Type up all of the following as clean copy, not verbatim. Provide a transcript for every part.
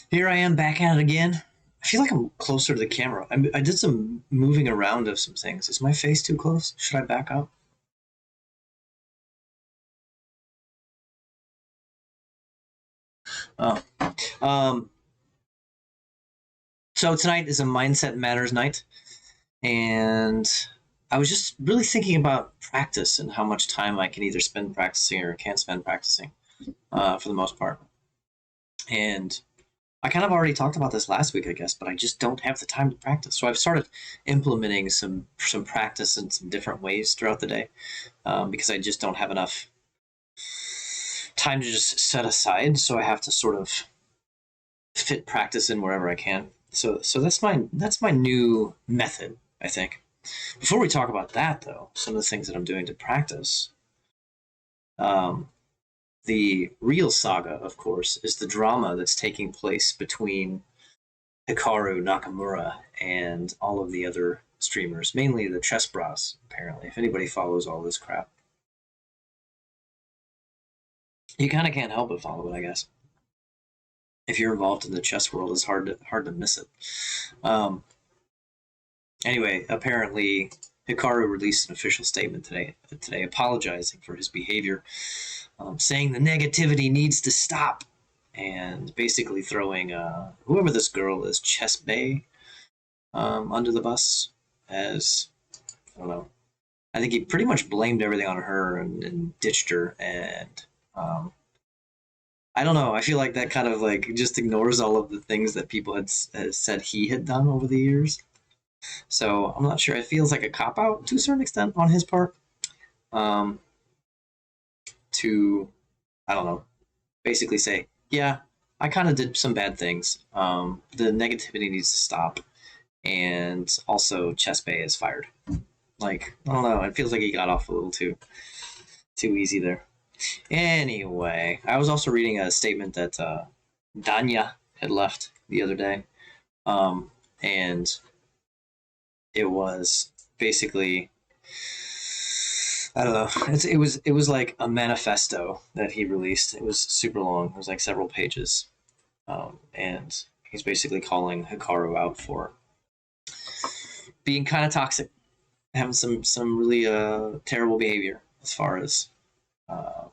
Here I am back at it again. I feel like I'm closer to the camera. I did some moving around of some things. Is my face too close? Should I back up? Oh. Um, so tonight is a Mindset Matters night, and I was just really thinking about practice and how much time I can either spend practicing or can't spend practicing for the most part. And I kind of already talked about this last week, I guess, but I just don't have the time to practice. So I've started implementing some practice in some different ways throughout the day because I just don't have enough time to just set aside. So I have to sort of fit practice in wherever I can. So that's my new method, I think. Before we talk about that, though, some of the things that I'm doing to practice, um, the real saga, of course, is the drama that's taking place between Hikaru Nakamura and all of the other streamers, mainly the Chess Bros, apparently. If anybody follows all this crap, you kind of can't help but follow it, I guess. If you're involved in the chess world, it's hard to miss it. Um, anyway, apparently Hikaru released an official statement today apologizing for his behavior, saying the negativity needs to stop, and basically throwing whoever this girl is, Chess Bay, under the bus as I don't know. I think he pretty much blamed everything on her and ditched her, and I don't know. I feel like that kind of like just ignores all of the things that people had said he had done over the years. So I'm not sure. It feels like a cop out to a certain extent on his part. Um, to I don't know, basically say, yeah, I kind of did some bad things. The negativity needs to stop, and also Chess Bay is fired. Like I don't know. It feels like he got off a little too easy there. Anyway, I was also reading a statement that Danya had left the other day, and it was basically I don't know. It was like a manifesto that he released. It was super long. It was like several pages, and he's basically calling Hikaru out for being kind of toxic, having some really terrible behavior as far as uh,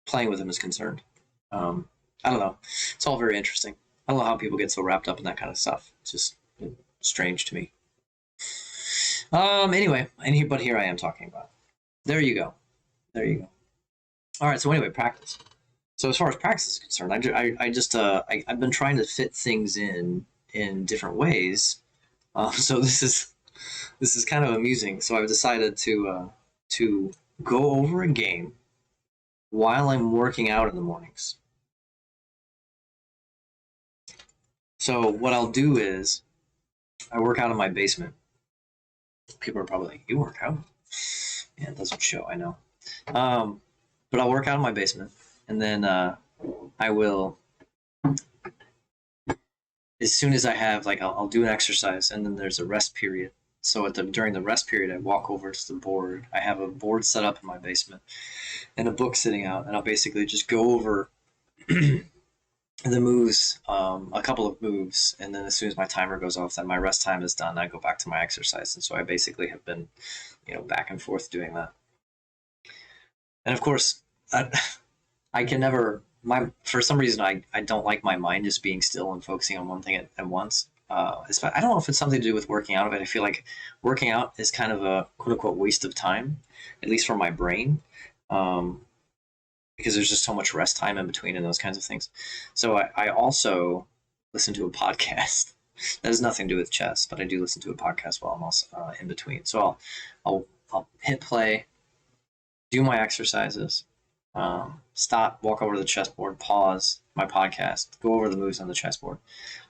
playing with him is concerned. I don't know. It's all very interesting. I don't know how people get so wrapped up in that kind of stuff. It's just strange to me. Anyway, but here I am talking about it. There you go. There you go. All right. So anyway, practice. So as far as practice is concerned, I've been trying to fit things in different ways. So this is kind of amusing. So I've decided to go over a game while I'm working out in the mornings. So what I'll do is I work out in my basement. People are probably like, "You work out?" Yeah, it doesn't show. I know. But I'll work out in my basement, and then I will, as soon as I have like, I'll do an exercise, and then there's a rest period. So during the rest period, I walk over to the board. I have a board set up in my basement, and a book sitting out, and I'll basically just go over the moves, a couple of moves, and then as soon as my timer goes off, then my rest time is done. I go back to my exercise, and so I basically have been, back and forth doing that. And of course, I can never. For some reason, I don't like my mind just being still and focusing on one thing at once. I don't know if it's something to do with working out, but I feel like working out is kind of a quote unquote waste of time, at least for my brain. Because there's just so much rest time in between and those kinds of things. So I also listen to a podcast. That has nothing to do with chess, but I do listen to a podcast while I'm also in between. So I'll hit play, do my exercises, stop, walk over to the chessboard, pause my podcast, go over the moves on the chessboard.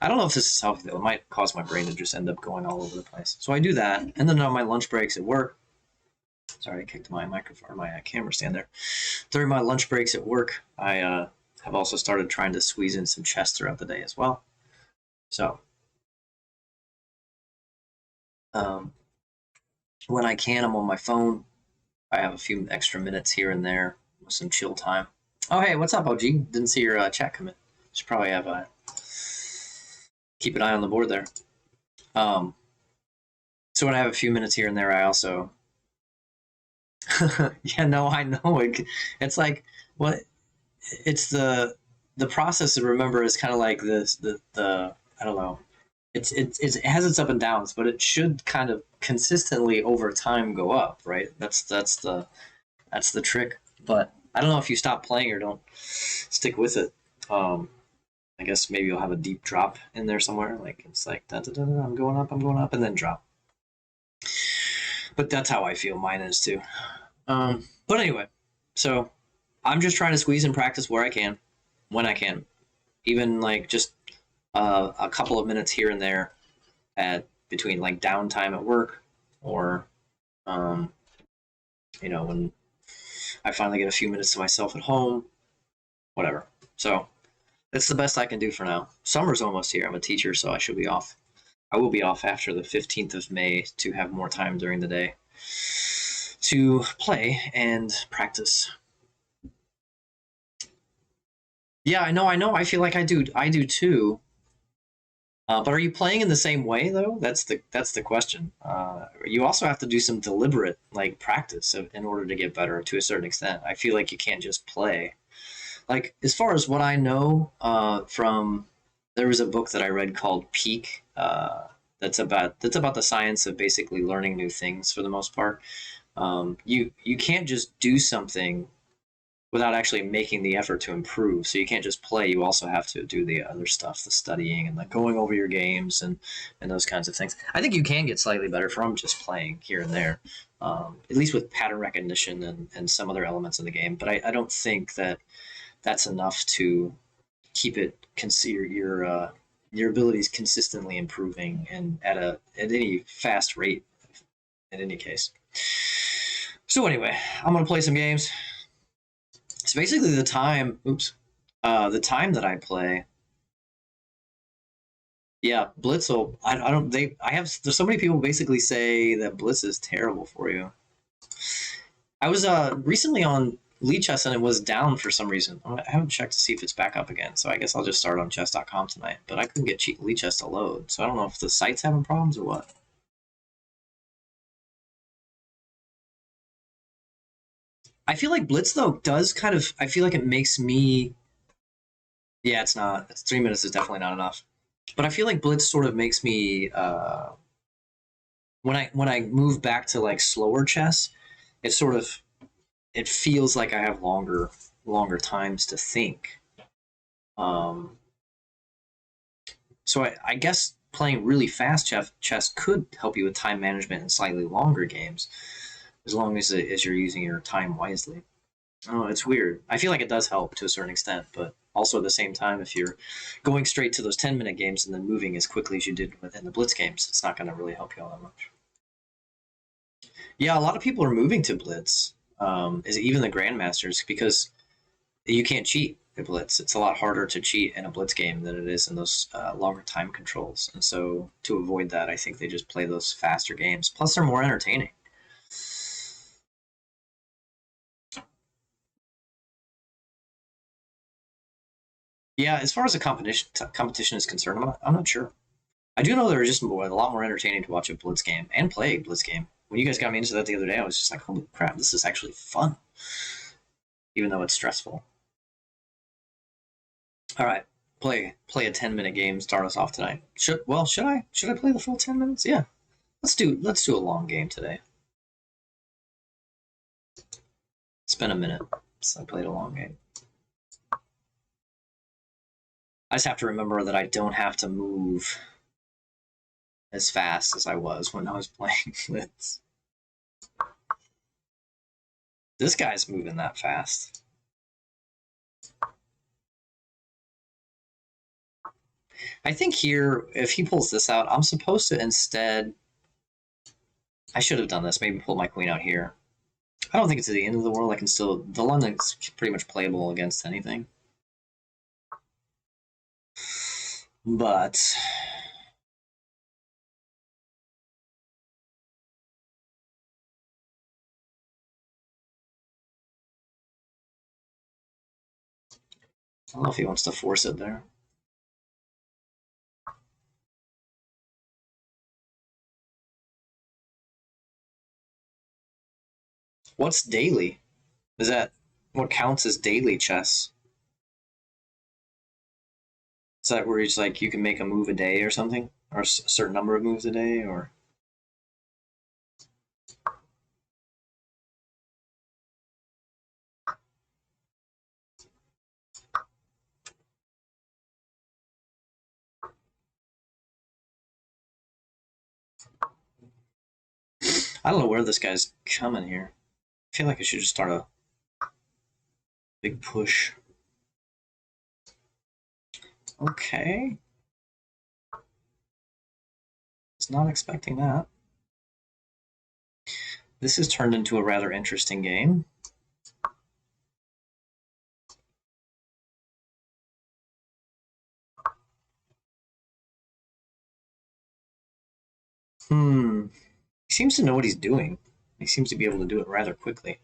I don't know if this is healthy though. It might cause my brain to just end up going all over the place. So I do that, and then on my lunch breaks at work. Sorry, I kicked my microphone or my camera stand there. During my lunch breaks at work, I have also started trying to squeeze in some chess throughout the day as well. So um, when I can, I'm on my phone. I have a few extra minutes here and there with some chill time. Oh, hey, what's up, OG? Didn't see your chat come in. Should probably have keep an eye on the board there. So when I have a few minutes here and there, I also yeah, no, I know it's like what it's the process to remember is kind of like this the I don't know. It has its up and downs, but it should kind of consistently over time go up, right? That's the trick. But I don't know if you stop playing or don't stick with it. I guess maybe you'll have a deep drop in there somewhere. Like it's like da, da, da, da, I'm going up, and then drop. But that's how I feel mine is too. But anyway, so I'm just trying to squeeze in practice where I can, when I can, even like just a couple of minutes here and there at between like downtime at work or um, when I finally get a few minutes to myself at home, whatever. So that's the best I can do for now. Summer's almost here. I'm a teacher, so I should be off. I will be off after the 15th of May to have more time during the day to play and practice. Yeah, I know. I feel like I do. I do too. But are you playing in the same way though? That's the question. You also have to do some deliberate like practice in order to get better to a certain extent. I feel like you can't just play. Like as far as what I know, from there was a book that I read called Peak. That's about the science of basically learning new things for the most part. You can't just do something without actually making the effort to improve. So you can't just play. You also have to do the other stuff, the studying and like going over your games and those kinds of things. I think you can get slightly better from just playing here and there, at least with pattern recognition and some other elements of the game. But I don't think that that's enough to keep it your abilities consistently improving and at any fast rate in any case. So anyway, I'm gonna play some games. So basically, the time that I play, yeah, Blitzel. I don't. I have. There's so many people basically say that Blitz is terrible for you. I was recently on Lichess and it was down for some reason. I haven't checked to see if it's back up again, so I guess I'll just start on chess.com tonight. But I couldn't get Lichess to load, so I don't know if the site's having problems or what. I feel like Blitz though does kind of. I feel like it makes me. Yeah, it's not. It's 3 minutes is definitely not enough. But I feel like Blitz sort of makes me when I move back to like slower chess, it sort of it feels like I have longer times to think. Um, so I guess playing really fast chess could help you with time management in slightly longer games, as long as you're using your time wisely. Oh, it's weird. I feel like it does help to a certain extent, but also at the same time, if you're going straight to those 10-minute games and then moving as quickly as you did within the Blitz games, it's not going to really help you all that much. Yeah, a lot of people are moving to Blitz. Is even the grandmasters because you can't cheat at Blitz. It's a lot harder to cheat in a Blitz game than it is in those longer time controls. And so to avoid that, I think they just play those faster games. Plus, they're more entertaining. Yeah, as far as the competition is concerned, I'm not sure. I do know they're just a lot more entertaining to watch a Blitz game and play a Blitz game. When you guys got me into that the other day, I was just like, holy crap, this is actually fun, even though it's stressful. All right, play a 10-minute game. Start us off tonight. Should I play the full 10 minutes? Yeah, let's do a long game today. It's been a minute since I played a long game. I just have to remember that I don't have to move as fast as I was when I was playing Blitz. This guy's moving that fast. I think here, if he pulls this out, I'm supposed to instead. I should have done this. Maybe pull my queen out here. I don't think it's at the end of the world. I can still. The London's pretty much playable against anything. But. I don't know if he wants to force it there. What's daily? Is that what counts as daily chess? Is that where it's like you can make a move a day or something, or a certain number of moves a day, or? I don't know where this guy's coming here. I feel like I should just start a big push. Okay. Was not expecting that. This has turned into a rather interesting game. He seems to know what he's doing. He seems to be able to do it rather quickly.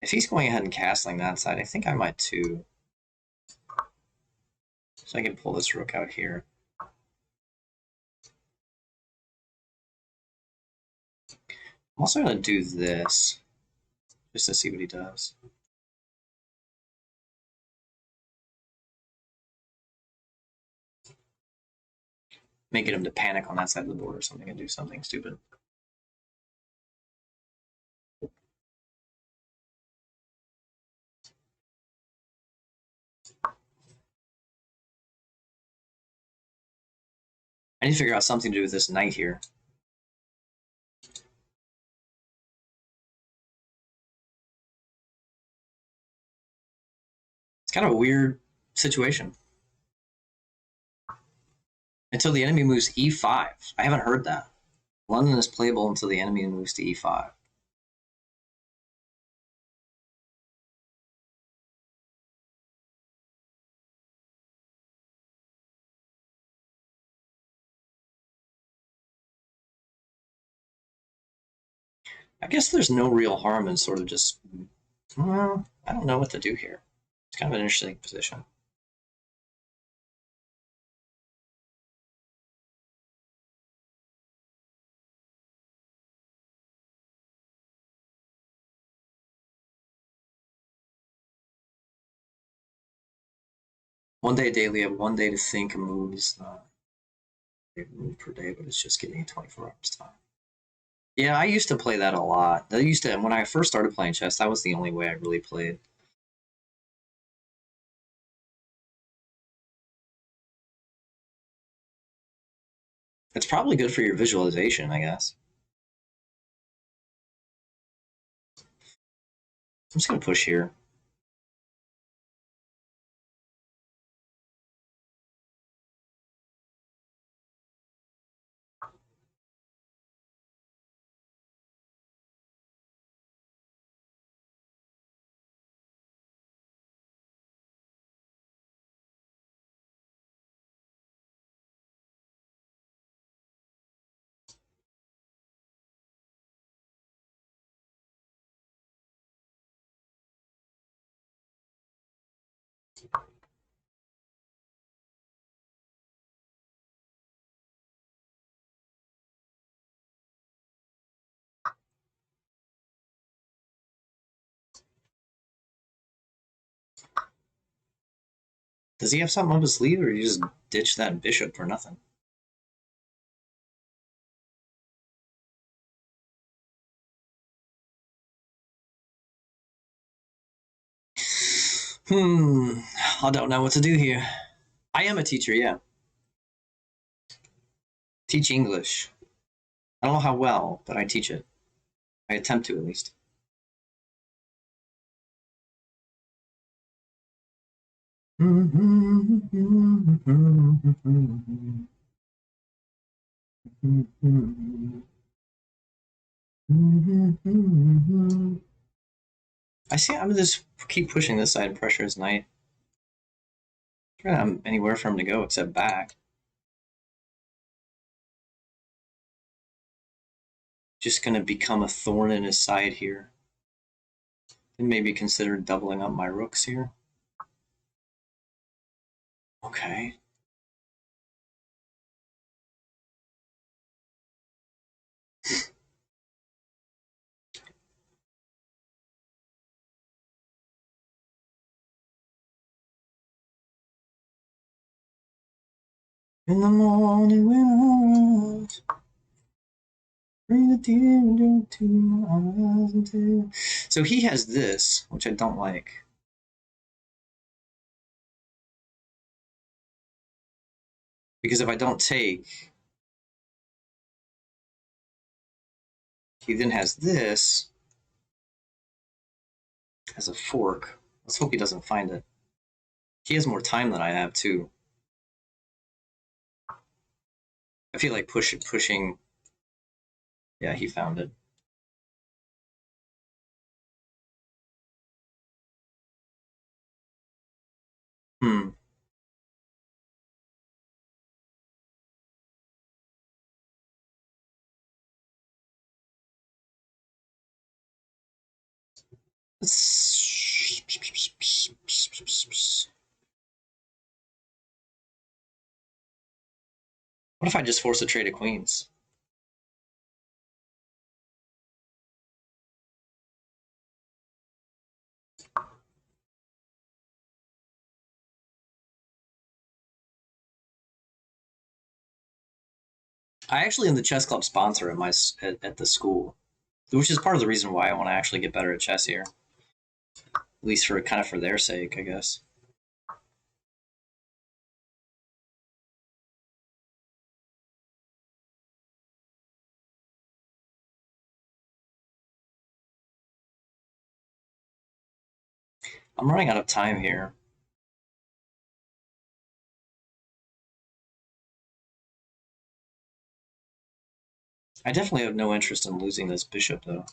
If he's going ahead and castling that side, I think I might too. So I can pull this rook out here. I'm also going to do this, just to see what he does. May get him to panic on that side of the board or something and do something stupid. I need to figure out something to do with this knight here. It's kind of a weird situation. Until the enemy moves e5. I haven't heard that. London is playable until the enemy moves to e5. I guess there's no real harm in sort of just, well, I don't know what to do here. It's kind of an interesting position. One day daily, I have 1 day to think moves. Move per day, but it's just giving me 24 hours time. Yeah, I used to play that a lot. That used to, when I first started playing chess, that was the only way I really played. It's probably good for your visualization, I guess. I'm just gonna push here. Does he have something up his sleeve, or you just ditch that bishop for nothing? I don't know what to do here. I am a teacher, yeah. Teach English. I don't know how well, but I teach it. I attempt to, at least. I see. I'm just keep pushing this side and pressure his knight. I don't have anywhere for him to go except back. Just gonna become a thorn in his side here. And maybe consider doubling up my rooks here. Okay. In the morning when I rise, bring the tear into my eyes until... So he has this, which I don't like. Because if I don't take, he then has this as a fork. Let's hope he doesn't find it. He has more time than I have too. I feel like pushing. Yeah, he found it. Hmm. What if I just force a trade of queens? I actually am the chess club sponsor at the school, which is part of the reason why I want to actually get better at chess here. At least for kind of for their sake, I guess. I'm running out of time here. I definitely have no interest in losing this bishop, though.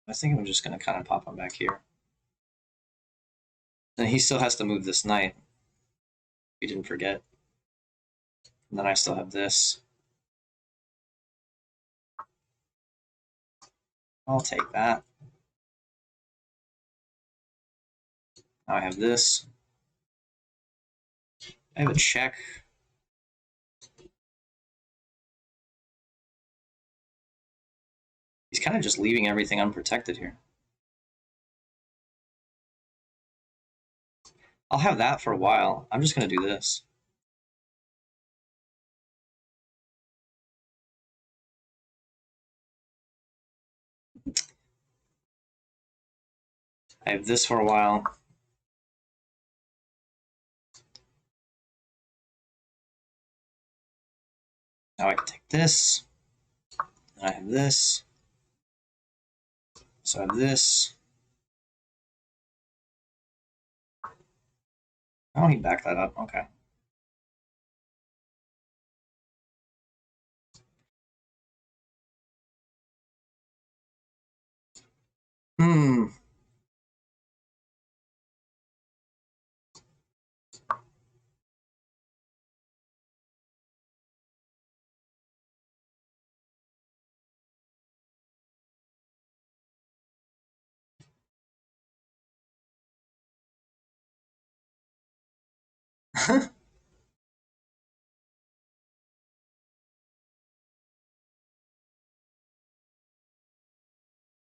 I think I'm just going to kind of pop him back here. And he still has to move this knight. He didn't forget. And then I still have this. I'll take that. Now I have this. I have a check. He's kind of just leaving everything unprotected here. I'll have that for a while. I'm just going to do this. I have this for a while. Now I can take this. And I have this. So I have this. Oh, he backed that up. Okay. Hmm.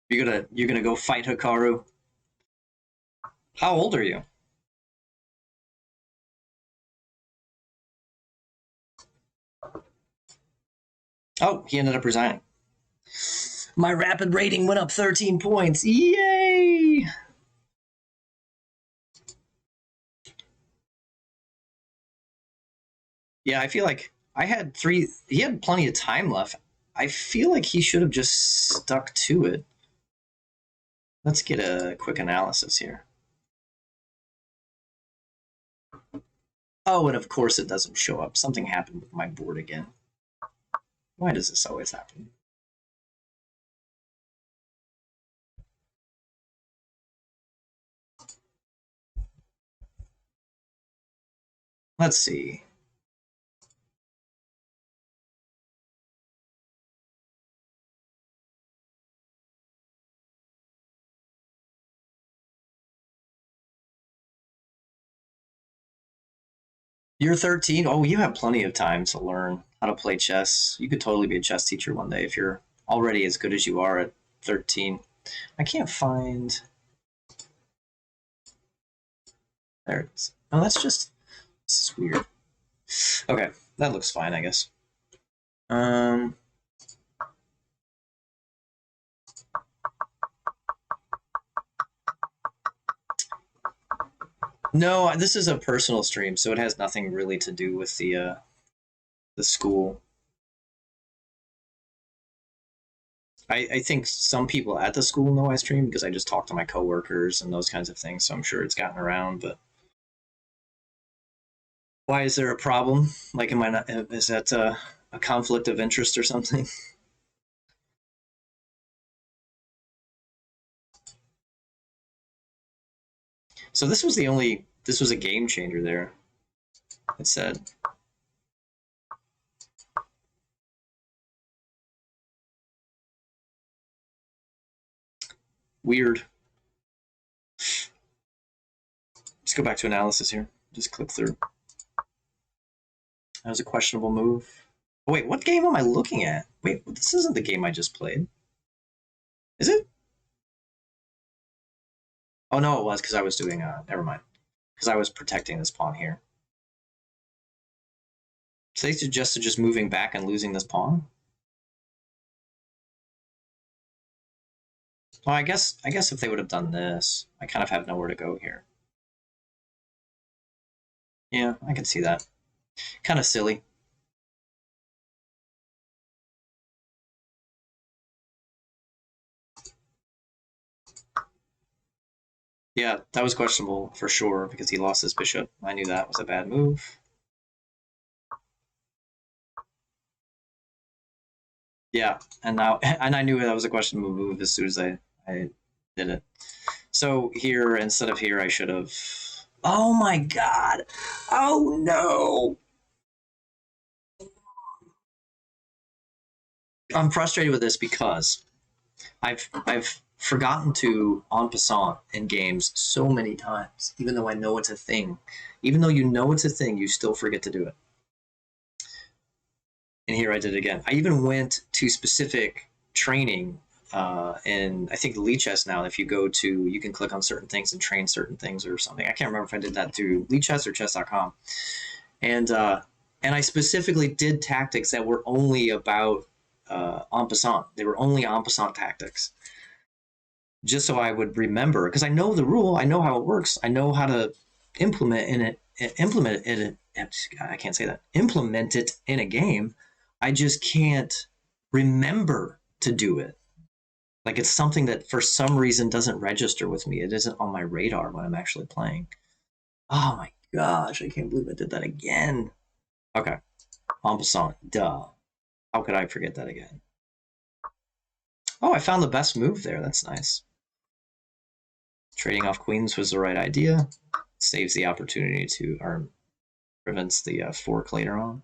You're gonna go fight Hikaru. How old are you? Oh, he ended up resigning. My rapid rating went up 13 points. Yay! Yeah, I feel like I had three. He had plenty of time left. I feel like he should have just stuck to it. Let's get a quick analysis here. Oh, and of course it doesn't show up. Something happened with my board again. Why does this always happen? Let's see. You're 13. Oh, you have plenty of time to learn how to play chess. You could totally be a chess teacher one day if you're already as good as you are at 13. I can't find. There it is. Oh, that's just. This is weird. Okay. that looks fine, I guess. Um, no, this is a personal stream, so it has nothing really to do with the school. I think some people at the school know I stream because I just talk to my coworkers and those kinds of things. So I'm sure it's gotten around. But why is there a problem? Like, am I not? Is that a conflict of interest or something? So this was the only. This was a game changer there. It said. Weird. Let's go back to analysis here. Just click through. That was a questionable move. Oh, wait, what game am I looking at? Wait, this isn't the game I just played. Is it? Oh, no, it was because I was doing, never mind. Because I was protecting this pawn here. So they suggested just moving back and losing this pawn? Well, I guess if they would have done this, I kind of have nowhere to go here. Yeah, I can see that. Kind of silly. Yeah, that was questionable for sure because he lost his bishop. I knew that was a bad move. Yeah, and I knew that was a questionable move as soon as I did it. So here, instead of here, I should have. Oh my god! Oh no! I'm frustrated with this because I've forgotten to en passant in games so many times, even though I know it's a thing. Even though you know it's a thing, you still forget to do it. And here I did it again. I even went to specific training, and I think Lichess now, if you go to, you can click on certain things and train certain things or something. I can't remember if I did that through Lichess or chess.com. And I specifically did tactics that were only about en passant. They were only en passant tactics, just so I would remember, because I know the rule, I know how it works, I know how to implement it. I can't say that. Implement it in a game. I just can't remember to do it. Like it's something that for some reason doesn't register with me. It isn't on my radar when I'm actually playing. Oh my gosh, I can't believe I did that again. Okay, en passant, duh. How could I forget that again? Oh, I found the best move there. That's nice. Trading off queens was the right idea. Saves the opportunity to, or prevents the fork later on.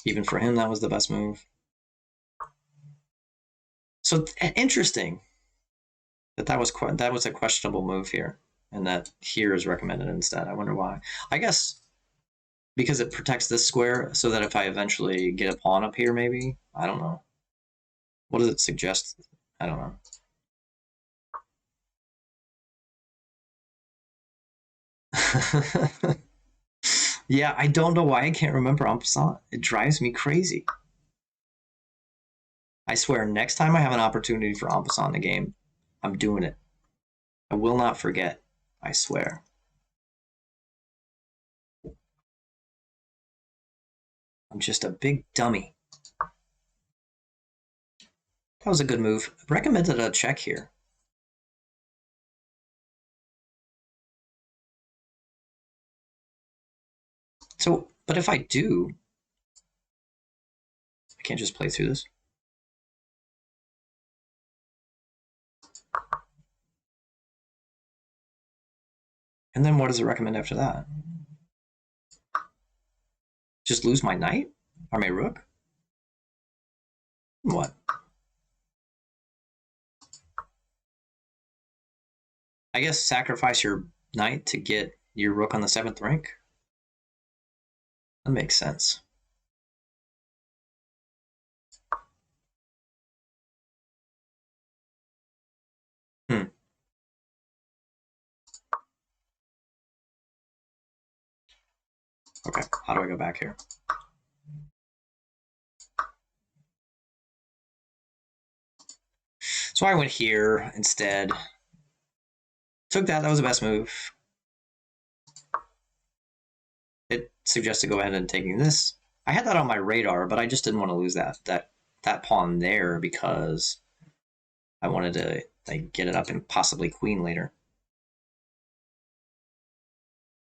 Even for him, that was the best move. So interesting that was a questionable move here, and that here is recommended instead. I wonder why. I guess because it protects this square, so that if I eventually get a pawn up here, maybe, I don't know. What does it suggest? I don't know. Yeah, I don't know why I can't remember en passant. It drives me crazy. I swear, next time I have an opportunity for en passant in the game, I'm doing it. I will not forget. I swear. I'm just a big dummy. That was a good move. Recommended a check here. So, but if I do, I can't just play through this. And then what does it recommend after that? Just lose my knight? Or my rook? What? I guess sacrifice your knight to get your rook on the 7th rank? That makes sense. Okay, how do I go back here? So I went here instead. Took that. That was the best move. It suggested go ahead and taking this. I had that on my radar, but I just didn't want to lose that pawn there because I wanted to like get it up and possibly queen later.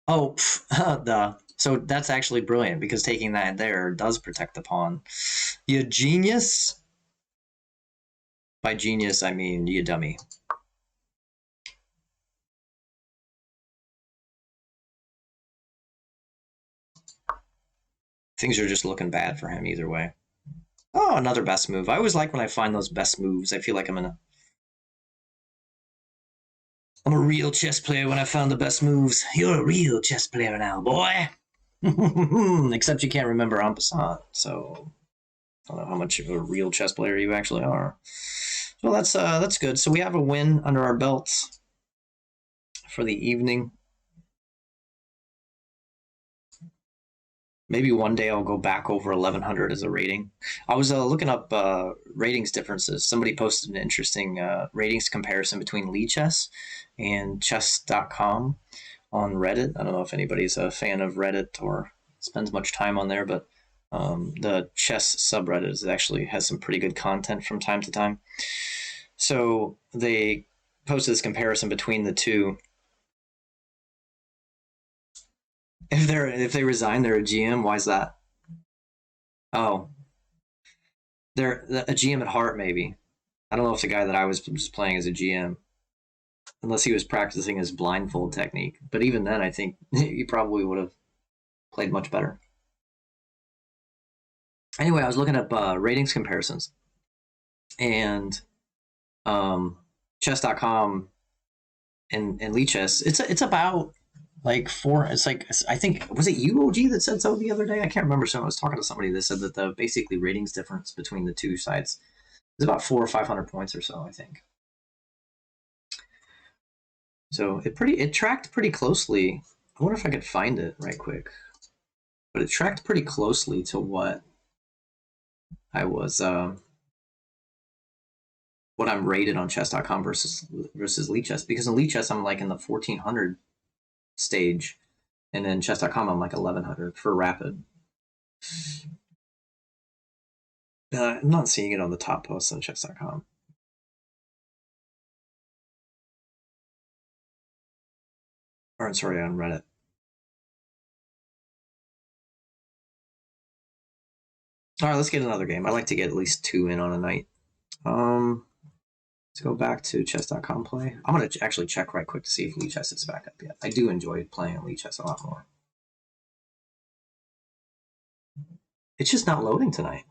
Oh, the so that's actually brilliant because taking that there does protect the pawn. You genius. By genius, I mean you dummy. Things are just looking bad for him either way. Oh, another best move. I always like when I find those best moves. I feel like I'm a real chess player when I found the best moves. You're a real chess player now, boy. Except you can't remember en passant, so I don't know how much of a real chess player you actually are. Well, that's good. So we have a win under our belts for the evening. Maybe one day I'll go back over 1100 as a rating. I was looking up ratings differences. Somebody posted an interesting ratings comparison between Lichess and chess.com on Reddit. I don't know if anybody's a fan of Reddit or spends much time on there, but the chess subreddit actually has some pretty good content from time to time. So they posted this comparison between the two. If they resign, they're a GM. Why is that? Oh, they're a GM at heart, maybe. I don't know if the guy that I was playing as a GM, unless he was practicing his blindfold technique. But even then, I think he probably would have played much better. Anyway, I was looking up ratings comparisons, and chess.com and Lichess, it's about like four. It's like I think was it you OG that said so the other day? I can't remember. So I was talking to somebody that said that the basically ratings difference between the two sites is about 400 or 500 points or so. I think. So it tracked pretty closely. I wonder if I could find it right quick, but it tracked pretty closely to what I was what I'm rated on chess.com versus Lichess, because in Lichess I'm like in the 1400 stage, and then chess.com I'm like 1100 for rapid. I'm not seeing it on the top posts on chess.com. Or sorry, on Reddit. All right, let's get another game. I like to get at least 2 in on a night. Let's go back to chess.com play. I'm gonna actually check right quick to see if Lichess is back up yet. I do enjoy playing on Lichess a lot more. It's just not loading tonight.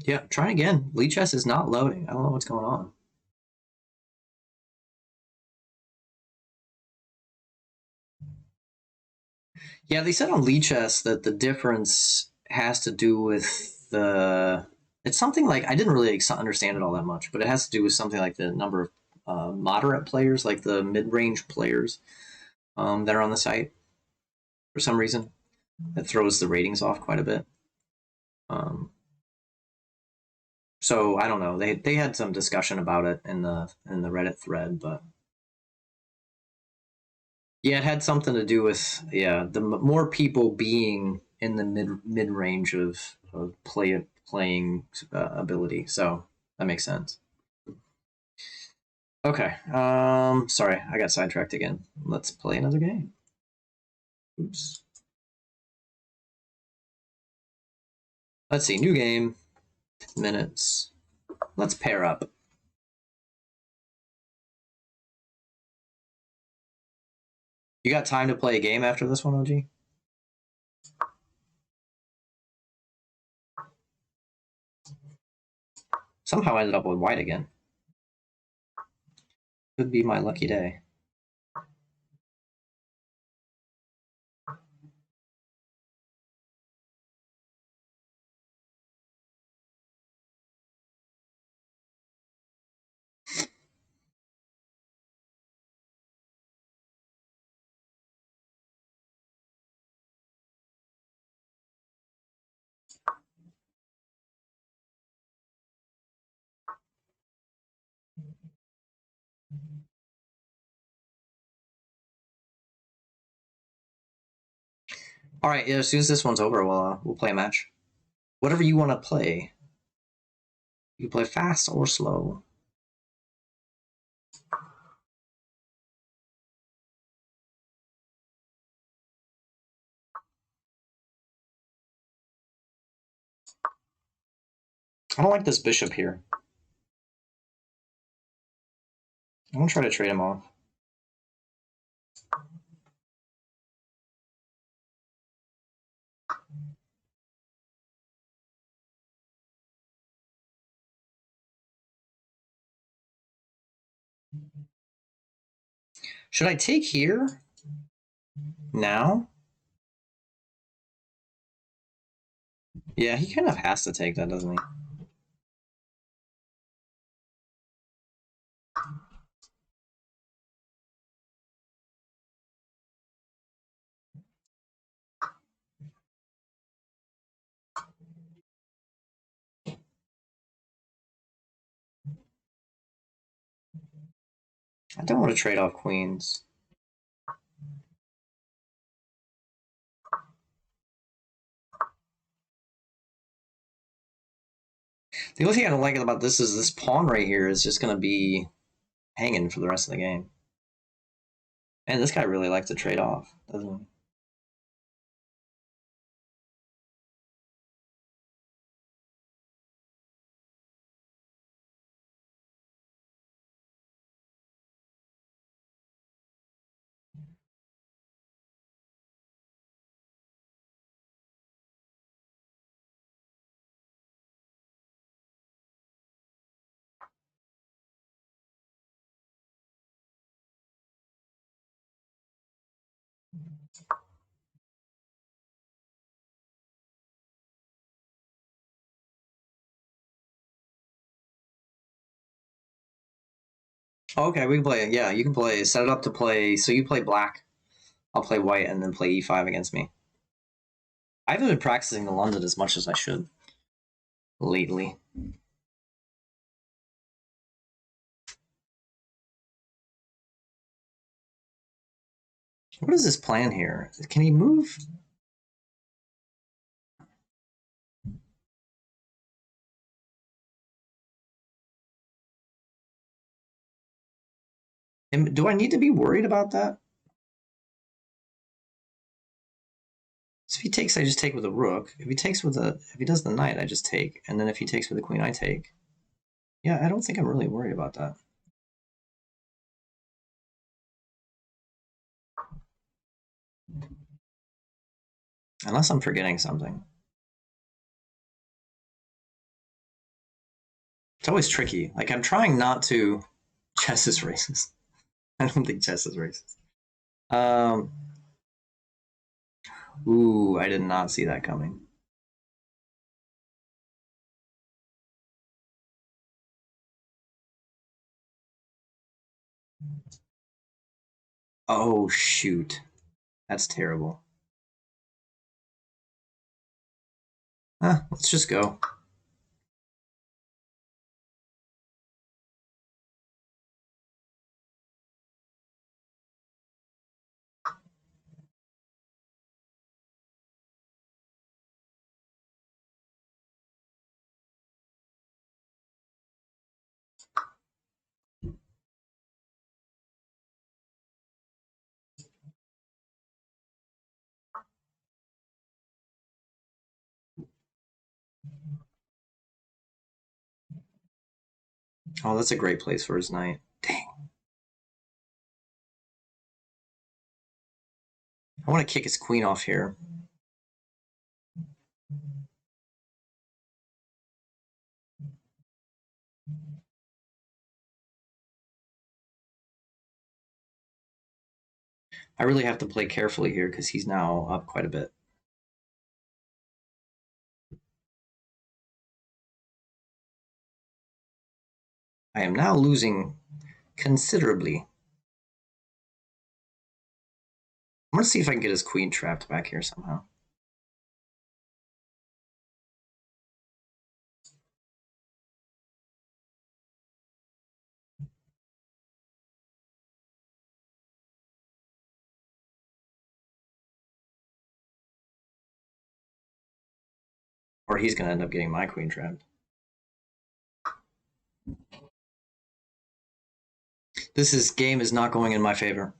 Yeah, try again. Lichess is not loading. I don't know what's going on. Yeah, they said on Lichess that the difference has to do with the. It's something like I didn't really understand it all that much, but it has to do with something like the number of moderate players, like the mid-range players that are on the site. For some reason, that throws the ratings off quite a bit. So I don't know. They had some discussion about it in the Reddit thread, but yeah, it had something to do with the more people being in the mid range of playing ability. So that makes sense. Okay. Sorry, I got sidetracked again. Let's play another game. Oops. Let's see. New game. Minutes. Let's pair up. You got time to play a game after this one, OG? Somehow I ended up with white again. Could be my lucky day. All right, yeah, as soon as this one's over, we'll play a match. Whatever you want to play. You play fast or slow. I don't like this bishop here. I'm gonna try to trade him off. Should I take here? Now? Yeah, he kind of has to take that, doesn't he? I don't want to trade off queens. The only thing I don't like about this is this pawn right here is just going to be hanging for the rest of the game. And this guy really likes to trade off, doesn't he? Oh, okay, we can play it. Yeah, you can play. Set it up to play. So you play black. I'll play white and then play e5 against me. I haven't been practicing the London as much as I should lately. What is this plan here? Can he move? Do I need to be worried about that? So if he takes, I just take with a rook. If he takes with a, if he does the knight, I just take. And then if he takes with the queen, I take. Yeah, I don't think I'm really worried about that. Unless I'm forgetting something. It's always tricky. Like, I'm trying not to. Chess is racist. I don't think chess is racist. Ooh, I did not see that coming. Oh, shoot. That's terrible. Let's just go. Oh, that's a great place for his knight. Dang. I want to kick his queen off here. I really have to play carefully here because he's now up quite a bit. I am now losing considerably. I'm going to see if I can get his queen trapped back here somehow. Or he's going to end up getting my queen trapped. This game is not going in my favor.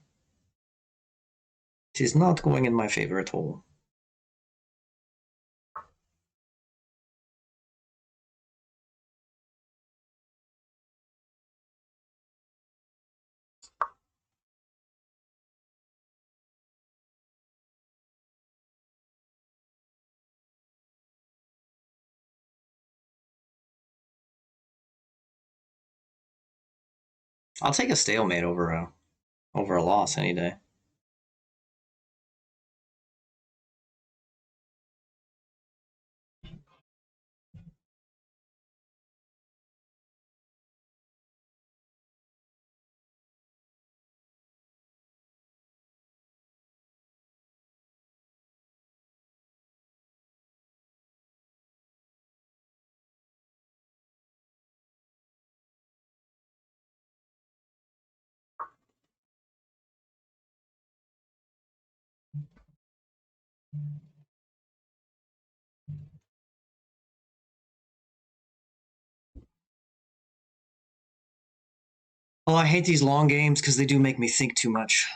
It is not going in my favor at all. I'll take a stalemate over a loss any day. Oh, I hate these long games because they do make me think too much.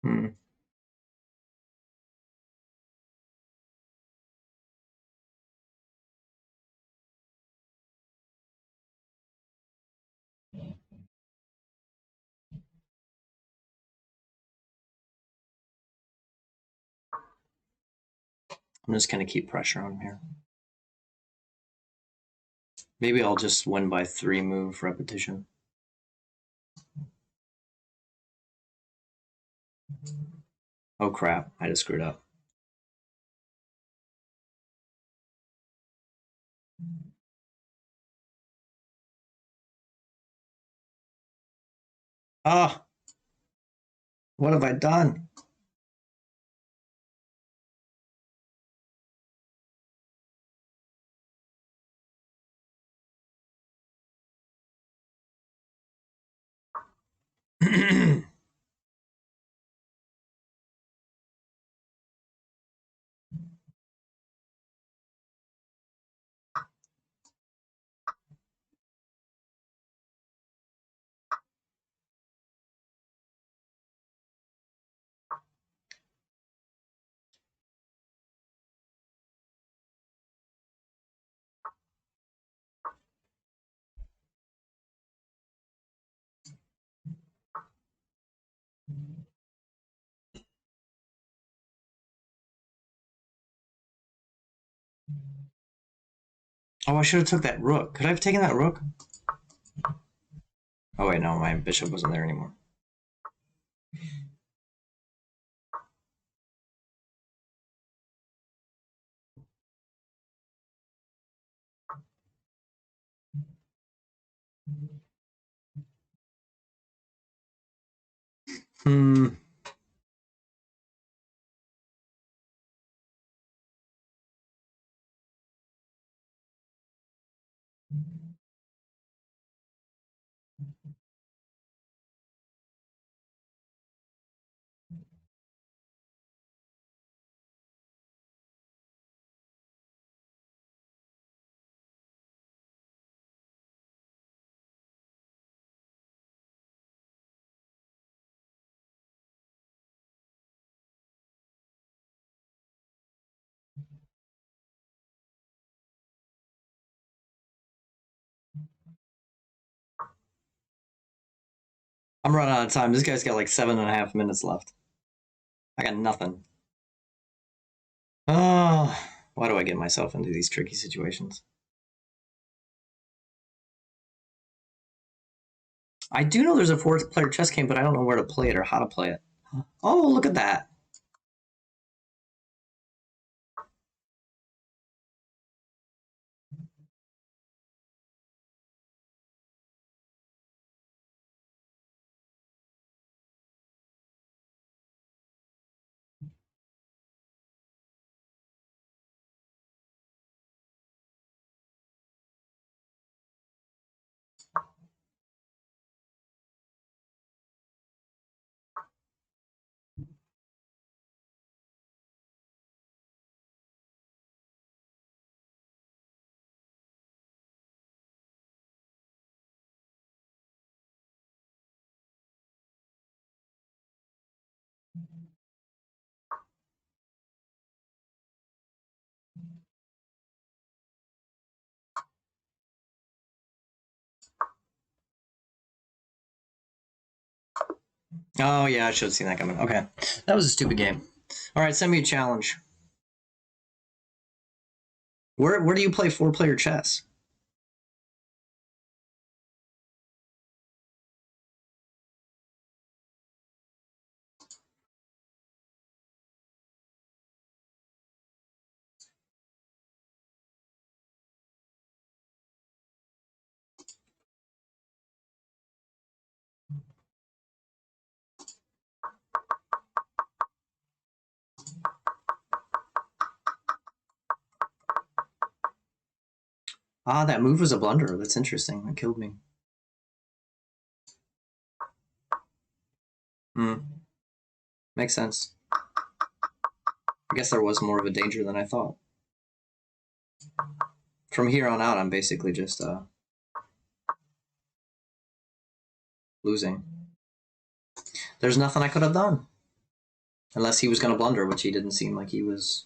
Hmm. I'm just going to keep pressure on him here. Maybe I'll just win by 3 move repetition. Oh crap, I just screwed up. Oh, what have I done? Oh, I should have took that rook. Could I have taken that rook? Oh wait, no, my bishop wasn't there anymore. Hmm. I'm running out of time. This guy's got like 7.5 minutes left. I got nothing. Oh, why do I get myself into these tricky situations? I do know there's a four-player chess game, but I don't know where to play it or how to play it. Oh, look at that. Oh yeah, I should have seen that coming. Okay, that was a stupid game. All right, send me a challenge. Where do you play four-player chess? Ah, that move was a blunder. That's interesting. That killed me. Hmm. Makes sense. I guess there was more of a danger than I thought. From here on out, I'm basically just losing. There's nothing I could have done. Unless he was going to blunder, which he didn't seem like he was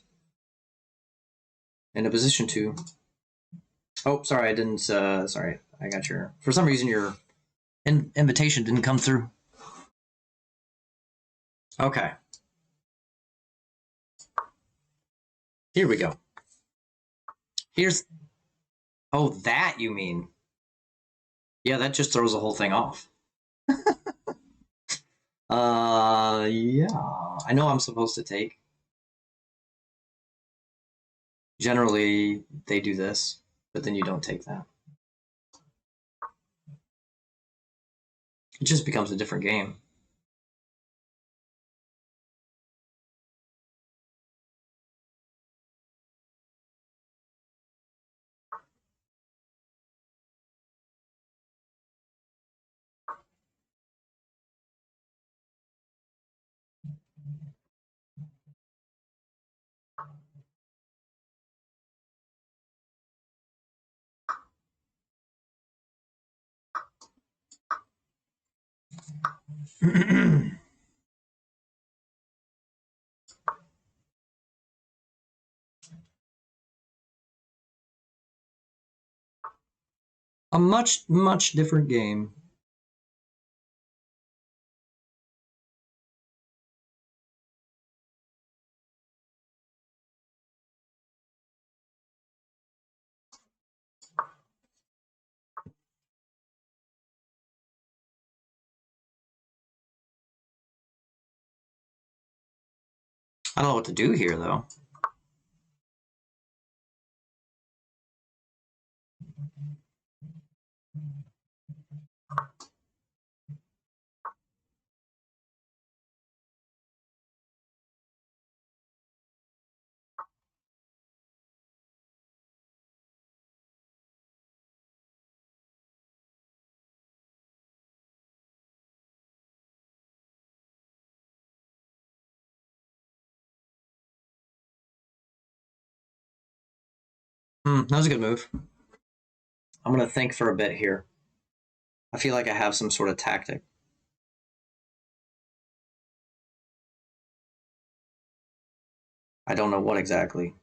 in a position to. Oh, sorry, I didn't. Sorry, I got your. For some reason, your invitation didn't come through. Okay, here we go. Here's. Oh, that you mean? Yeah, that just throws the whole thing off. Yeah. I know I'm supposed to take. Generally, they do this, but then you don't take that. It just becomes a different game. A much different game. I don't know what to do here though. That was a good move. I'm gonna think for a bit here. I feel like I have some sort of tactic. I don't know what exactly.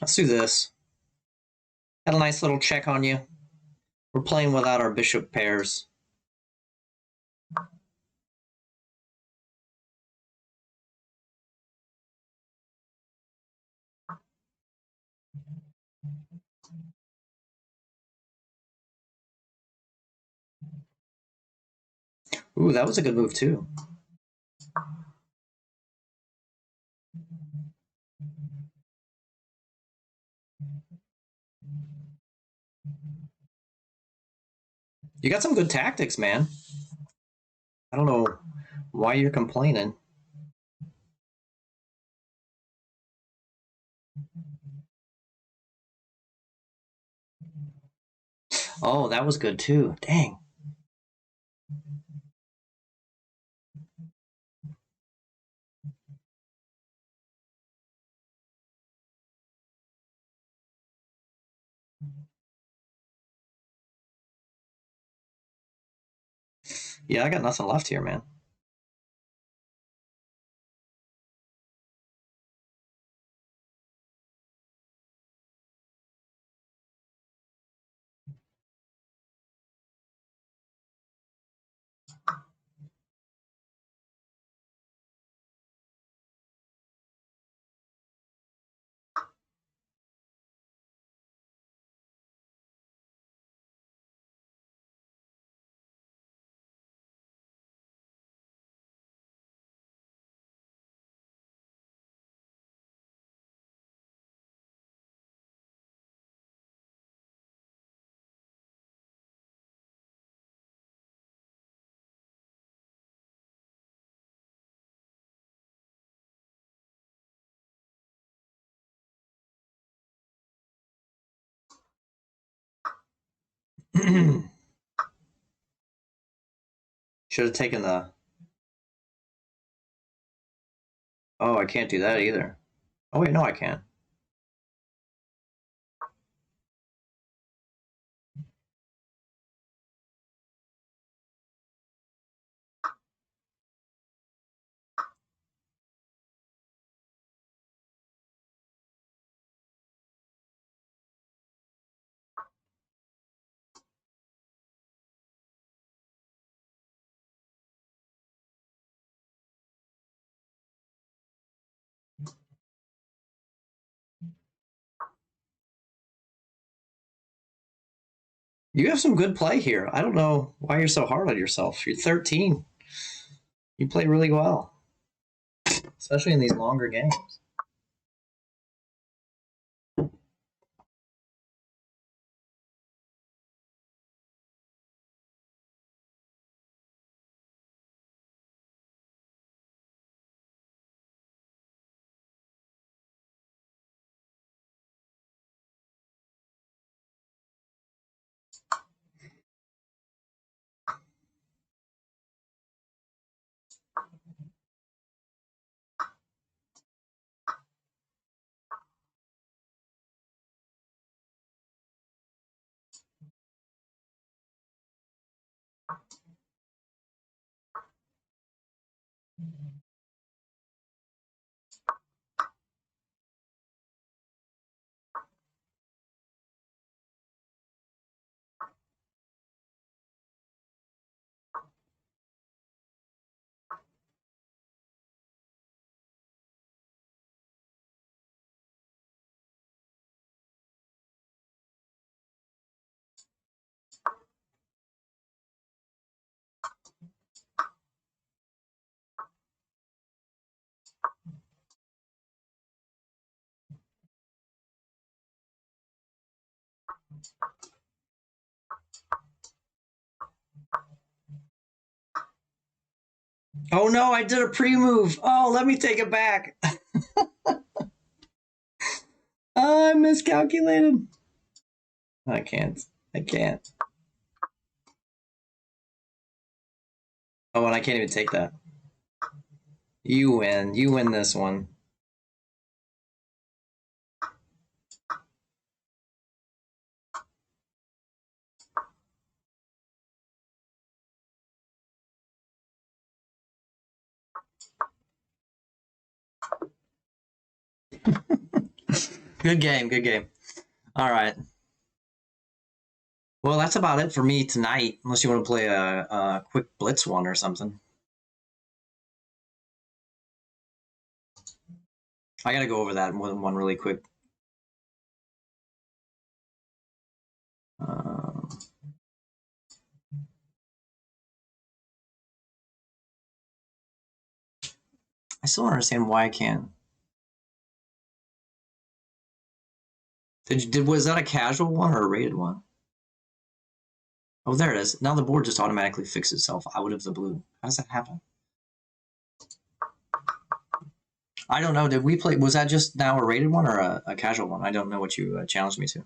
Let's do this. Had a nice little check on you. We're playing without our bishop pairs. Ooh, that was a good move too. You got some good tactics, man. I don't know why you're complaining. Oh, that was good too. Dang. Yeah, I got nothing left here, man. Should have taken the. Oh, I can't do that either. Oh wait, no, I can. You have some good play here. I don't know why you're so hard on yourself. You're 13. You play really well, especially in these longer games. Oh no, I did a pre-move. Oh, let me take it back. I miscalculated. I can't. I can't. Oh, and I can't even take that. You win. You win this one. Good game. Good game. All right. Well, that's about it for me tonight. Unless you want to play a quick blitz one or something. I got to go over that one really quick. I still don't understand why I can't. Was that a casual one or a rated one? Oh, there it is. Now the board just automatically fixed itself out of the blue. How does that happen? I don't know. Did we play? Was that just now a rated one or a casual one? I don't know what you challenged me to.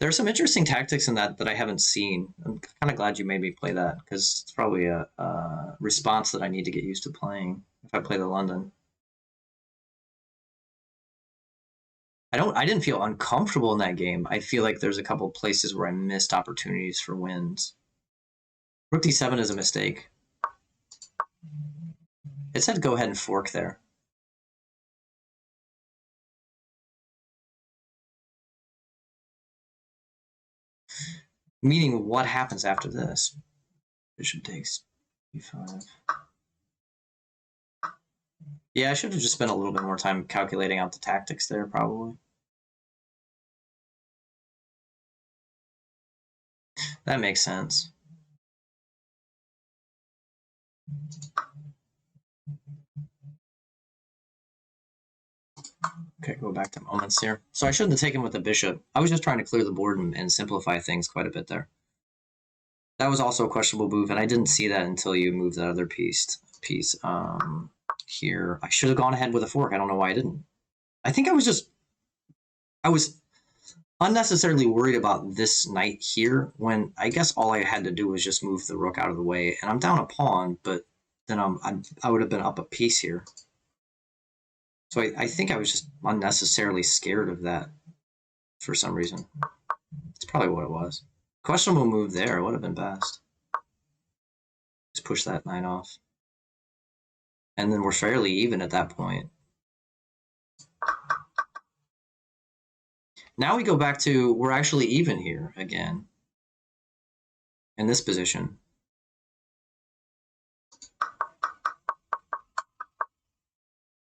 There are some interesting tactics in that I haven't seen. I'm kind of glad you made me play that because it's probably a response that I need to get used to playing if I play the London. I didn't feel uncomfortable in that game. I feel like there's a couple places where I missed opportunities for wins. Rook d7 is a mistake. It said go ahead and fork there. Meaning what happens after this? Bishop takes b5. Yeah, I should have just spent a little bit more time calculating out the tactics there, probably. That makes sense. Okay, go back to moments here. So I shouldn't have taken with the bishop. I was just trying to clear the board and simplify things quite a bit there. That was also a questionable move, and I didn't see that until you moved that other piece. Here. I should have gone ahead with a fork. I don't know why I didn't. I think I was unnecessarily worried about this knight here when I guess all I had to do was just move the rook out of the way, and I'm down a pawn, but then I would have been up a piece here. So I think I was just unnecessarily scared of that for some reason. That's probably what it was. Questionable move there would have been best. Just push that knight off. And then we're fairly even at that point. Now we go back to, we're actually even here again. In this position.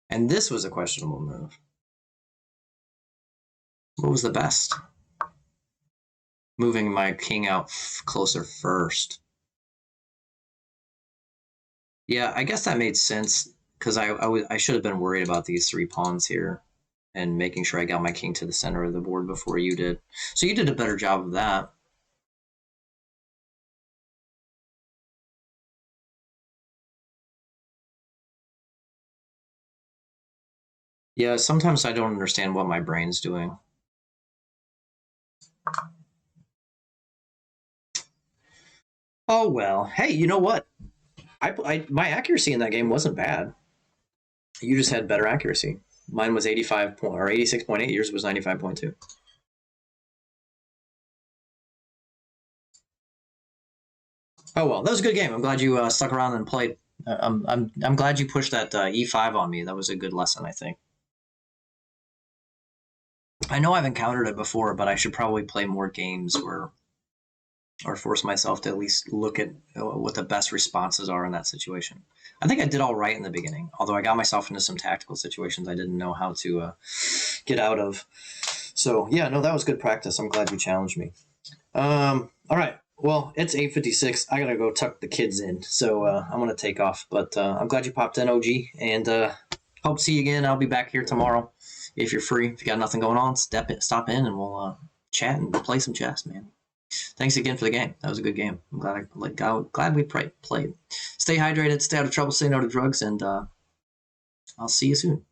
And this was a questionable move. What was the best? Moving my king out closer first. Yeah, I guess that made sense because I should have been worried about these 3 pawns here and making sure I got my king to the center of the board before you did. So you did a better job of that. Yeah, sometimes I don't understand what my brain's doing. Oh well. Hey, you know what? My accuracy in that game wasn't bad. You just had better accuracy. Mine was 86.8. Yours was 95.2. Oh well, that was a good game. I'm glad you stuck around and played. I'm glad you pushed that e5 on me. That was a good lesson, I think. I know I've encountered it before, but I should probably play more games or force myself to at least look at what the best responses are in that situation. I think I did all right in the beginning, although I got myself into some tactical situations I didn't know how to get out of. So yeah, no, that was good practice. I'm glad you challenged me. All right. Well, it's 8:56. I gotta go tuck the kids in, so I'm gonna take off. But I'm glad you popped in, OG, and hope to see you again. I'll be back here tomorrow if you're free. If you got nothing going on, stop in, and we'll chat and play some chess, man. Thanks again for the game. That was a good game. I'm glad we played. Stay hydrated, stay out of trouble, say no to drugs, and I'll see you soon.